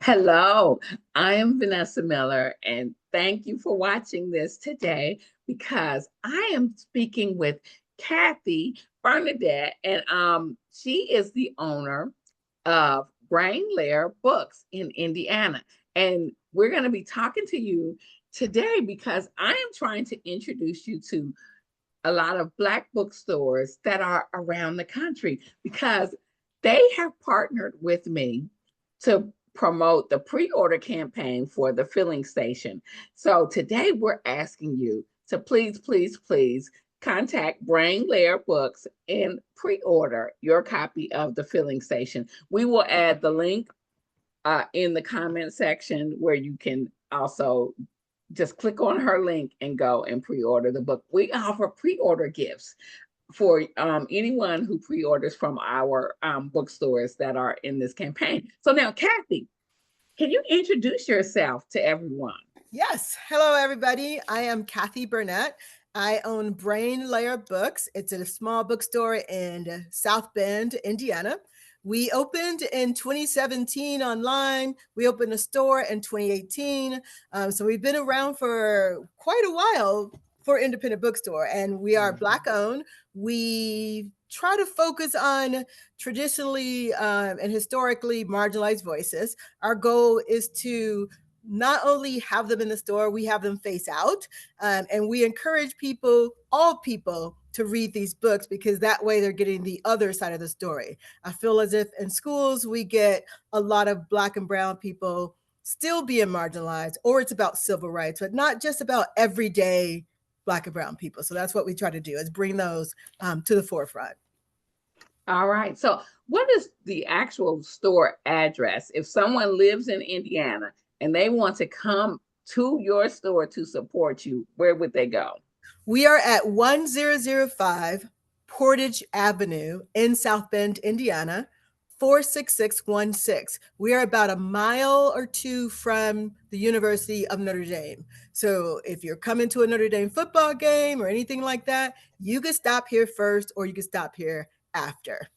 Hello, I am Vanessa Miller, and thank you for watching this today because I am speaking with Kathy Burnette, and she is the owner of Lair Books in Indiana. And we're going to be talking to you today because I am trying to introduce you to a lot of Black bookstores that are around the country because they have partnered with me to promote the pre-order campaign for the filling station. So today we're asking you to please contact Brain Lair Books and pre-order your copy of the filling station. We will add the link in the comment section where you can also just click on her link and go and pre-order the book. We offer pre-order gifts for anyone who pre-orders from our bookstores that are in this campaign. So now, Kathy, can you introduce yourself to everyone? Yes. Hello, everybody. I am Kathy Burnette. I own Brain Lair Books. It's a small bookstore in Southbend, Indiana. We opened in 2017 online. We opened a store in 2018. So we've been around for quite a while for independent bookstore, and we are Black owned. We try to focus on traditionally and historically marginalized voices. Our goal is to not only have them in the store, we have them face out. And we encourage people, all people, to read these books because that way they're getting the other side of the story. I feel as if in schools we get a lot of Black and brown people still being marginalized, or it's about civil rights, but not just about everyday Black and brown people. So that's what we try to do, is bring those to the forefront. All right. So, what is the actual store address? If someone lives in Indiana and they want to come to your store to support you, where would they go? We are at 1005 Portage Avenue in South Bend, Indiana, 46616. We are about a mile or two from the University of Notre Dame. So if you're coming to a Notre Dame football game or anything like that, you can stop here first or you can stop here after.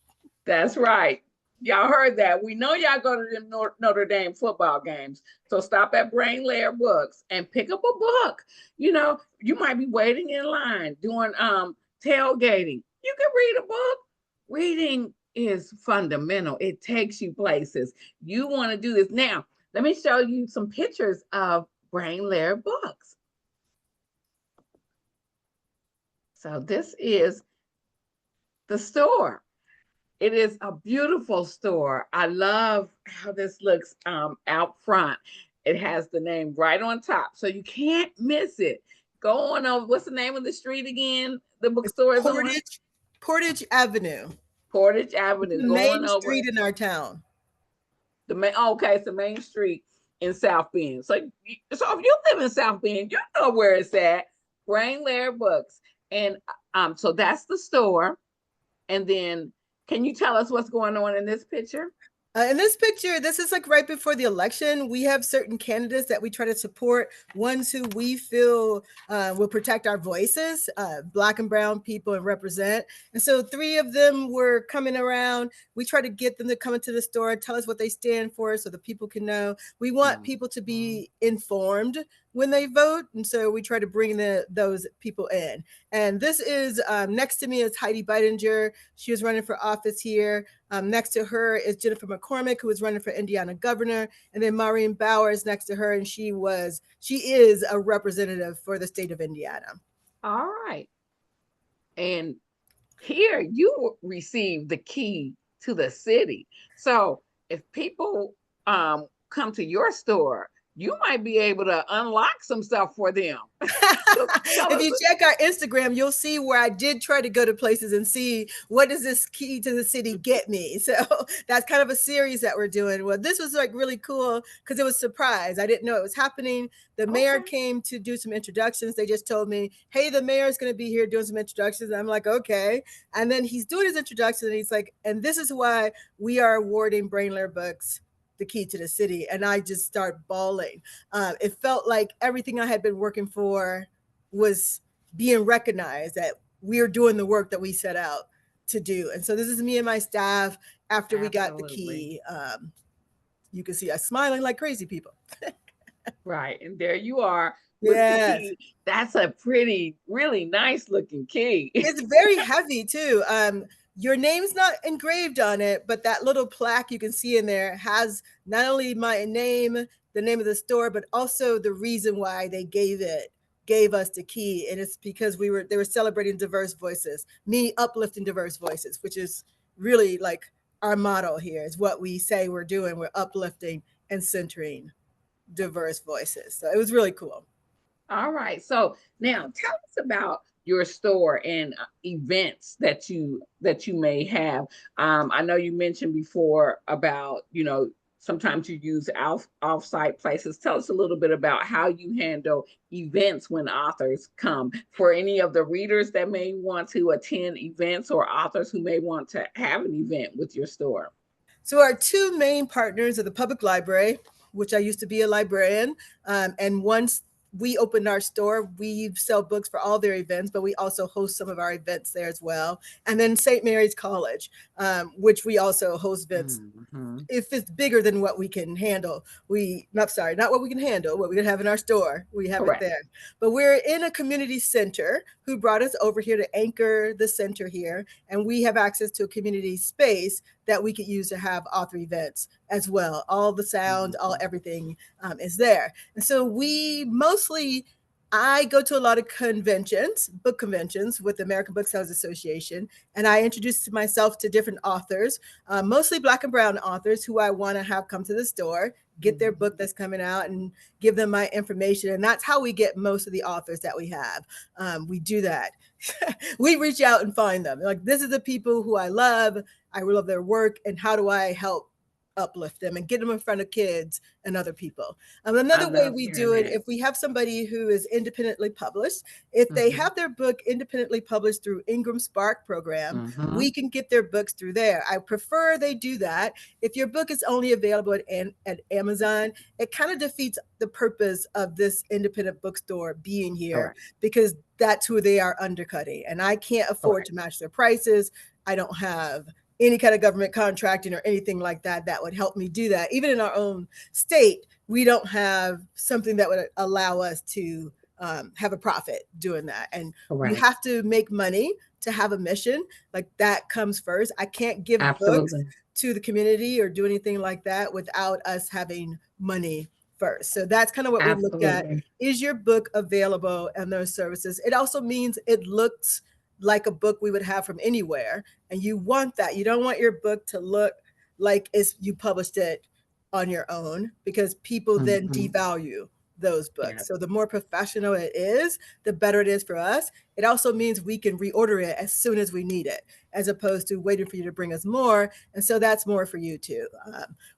That's right. Y'all heard that. We know y'all go to them Notre Dame football games. So stop at Brain Lair Books and pick up a book. You know, you might be waiting in line doing tailgating. You can read a book. Reading is fundamental. It takes you places. You want to do this. Now, let me show you some pictures of Brain Lair Books. So this is the store. It is a beautiful store. I love how this looks out front. It has the name right on top, so you can't miss it. Go on over. What's the name of the street again? The bookstore is on Portage Avenue. Portage It's Avenue. the Going main over street in our town. the main. Okay, it's the main street in South Bend. So if you live in South Bend, you know where it's at. Brain Lair Books, and so that's the store. And then, can you tell us what's going on in this picture? In this picture, this is like right before the election. We have certain candidates that we try to support, ones who we feel will protect our voices, Black and brown people, and represent. And so 3 of them were coming around. We try to get them to come into the store, tell us what they stand for so the people can know. We want people to be informed when they vote. And so we try to bring those people in. And this is next to me is Heidi Bidinger. She was running for office here. Next to her is Jennifer McCormick, who was running for Indiana governor. And then Maureen Bauer is next to her. And she is a representative for the state of Indiana. All right. And here you receive the key to the city. So if people come to your store, you might be able to unlock some stuff for them. So if you check our Instagram, you'll see where I did try to go to places and see what does this key to the city get me. So that's kind of a series that we're doing. Well, this was like really cool because it was a surprise. I didn't know it was happening. The mayor came to do some introductions. They just told me, hey, the mayor's going to be here doing some introductions. And I'm like, okay. And then he's doing his introduction and he's like, and this is why we are awarding Brain Lair Books the key to the city. And I just start bawling. It felt like everything I had been working for was being recognized, that we are doing the work that we set out to do. And so this is me and my staff after we got the key. you can see us smiling like crazy people. Right. And there you are with the Yes. key. That's a pretty, really nice looking key. It's very heavy too. Your name's not engraved on it, but that little plaque you can see in there has not only my name, the name of the store, but also the reason why they gave us the key. And it's because they were celebrating diverse voices, me uplifting diverse voices, which is really like our motto here is what we say we're doing. We're uplifting and centering diverse voices. So it was really cool. All right. So now tell us about your store and events that you may have. I know you mentioned before about, sometimes you use off-site places. Tell us a little bit about how you handle events when authors come. For any of the readers that may want to attend events or authors who may want to have an event with your store. So our two main partners are the public library, which I used to be a librarian. And once we opened our store, we sell books for all their events, but we also host some of our events there as well. And then St. Mary's College, which we also host events Mm-hmm. if it's bigger than what we can handle. Not what we can handle, what we can have in our store, we have it Correct. there. But we're in a community center who brought us over here to anchor the center here. And we have access to a community space that we could use to have author events as well. All the sound, all Mm-hmm. everything is there. And so I go to a lot of conventions, book conventions with the American Booksellers Association, and I introduce myself to different authors, mostly Black and Brown authors who I want to have come to the store, get their book that's coming out, and give them my information. And that's how we get most of the authors that we have. We do that. We reach out and find them. Like, this is the people who I love. I love their work, and how do I help uplift them and get them in front of kids and other people. I Another way love we hearing do it, that. if we have somebody who is independently published, if they Mm-hmm. have their book independently published through Ingram Spark program, Mm-hmm. we can get their books through there. I prefer they do that. If your book is only available at Amazon, it kind of defeats the purpose of this independent bookstore being here, Correct. because that's who they are undercutting. And I can't afford Correct. to match their prices. I don't have any kind of government contracting or anything like that that would help me do that. Even in our own state, we don't have something that would allow us to have a profit doing that. And you Correct. have to make money to have a mission. Like, that comes first. I can't give books Absolutely. to the community or do anything like that without us having money first. So that's kind of what we look at. Absolutely. Is your book available and those services? It also means it looks like a book we would have from anywhere. And you want that. You don't want your book to look like you published it on your own, because people then Mm-hmm. devalue those books. Yes. So the more professional it is, the better it is for us. It also means we can reorder it as soon as we need it, as opposed to waiting for you to bring us more. And so that's more for you too.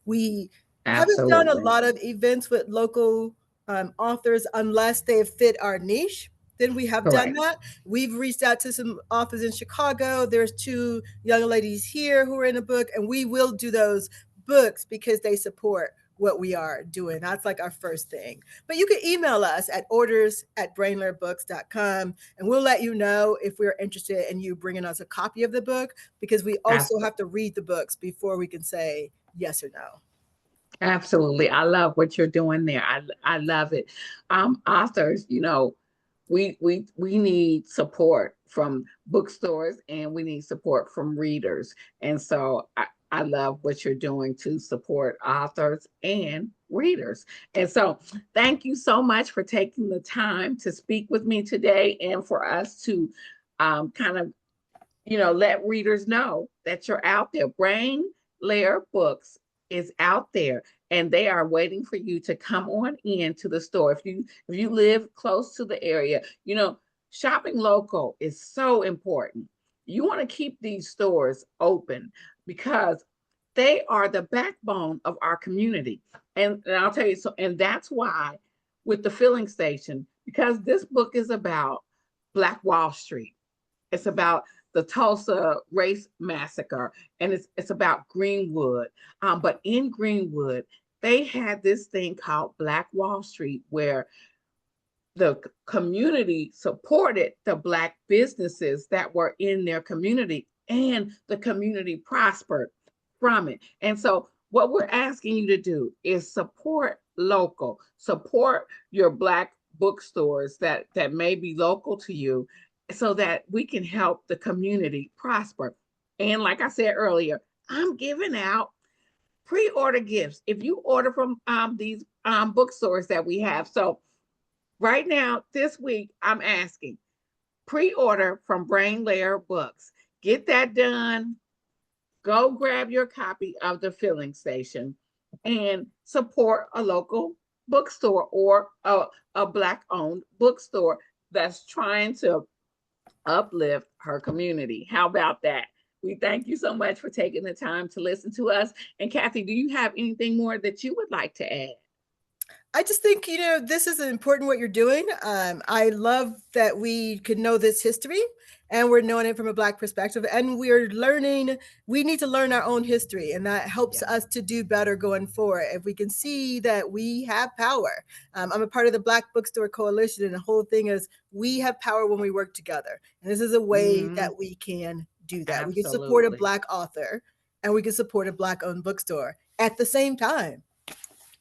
We haven't done a Absolutely. lot of events with local authors unless they fit our niche. Then we have done Correct. that. We've reached out to some authors in Chicago. There's two young ladies here who are in a book, and we will do those books because they support what we are doing. That's like our first thing. But you can email us at orders@brainlairbooks.com, and we'll let you know if we're interested in you bringing us a copy of the book, because we also have to read the books before we can say yes or no. Absolutely. I love what you're doing there. I love it. Authors, we need support from bookstores and we need support from readers. And so I love what you're doing to support authors and readers. And so thank you so much for taking the time to speak with me today and for us to kind of let readers know that you're out there. Brain Lair Books is out there and they are waiting for you to come on in to the store. If you live close to the area, shopping local is so important. You want to keep these stores open because they are the backbone of our community. And I'll tell you, so, and that's why with the filling station, because this book is about Black Wall Street. It's about the Tulsa race massacre, and it's about Greenwood. But in Greenwood, they had this thing called Black Wall Street, where the community supported the Black businesses that were in their community, and the community prospered from it. And so what we're asking you to do is support local, support your Black bookstores that may be local to you, so that we can help the community prosper. And like I said earlier, I'm giving out pre-order gifts if you order from these bookstores that we have. So right now, this week, I'm asking pre-order from Brain Lair Books. Get that done. Go grab your copy of The Filling Station and support a local bookstore or a Black-owned bookstore that's trying to uplift her community. How about that? We thank you so much for taking the time to listen to us. And Kathy, do you have anything more that you would like to add? I just think, this is important what you're doing. I love that we could know this history and we're knowing it from a Black perspective. And we're learning, we need to learn our own history. And that helps Yeah. us to do better going forward. If we can see that we have power. I'm a part of the Black Bookstore Coalition. And the whole thing is we have power when we work together. And this is a way Mm, that we can do that. We can support a absolutely. Black author and we can support a Black owned bookstore at the same time.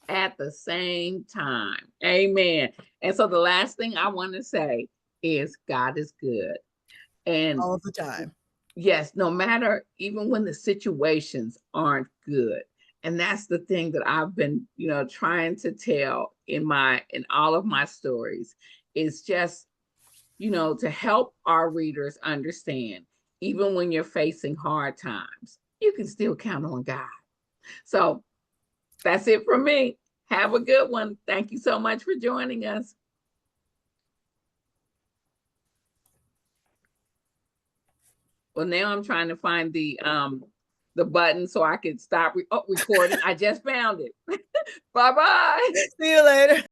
At the same time. Amen. And so the last thing I want to say is God is good. And All the time. yes, no matter, even when the situations aren't good. And that's the thing that I've been, trying to tell in all of my stories, is just, to help our readers understand, even when you're facing hard times, you can still count on God. So that's it from me. Have a good one. Thank you so much for joining us. Well, now I'm trying to find the button so I can stop recording. I just found it. Bye bye. See you later.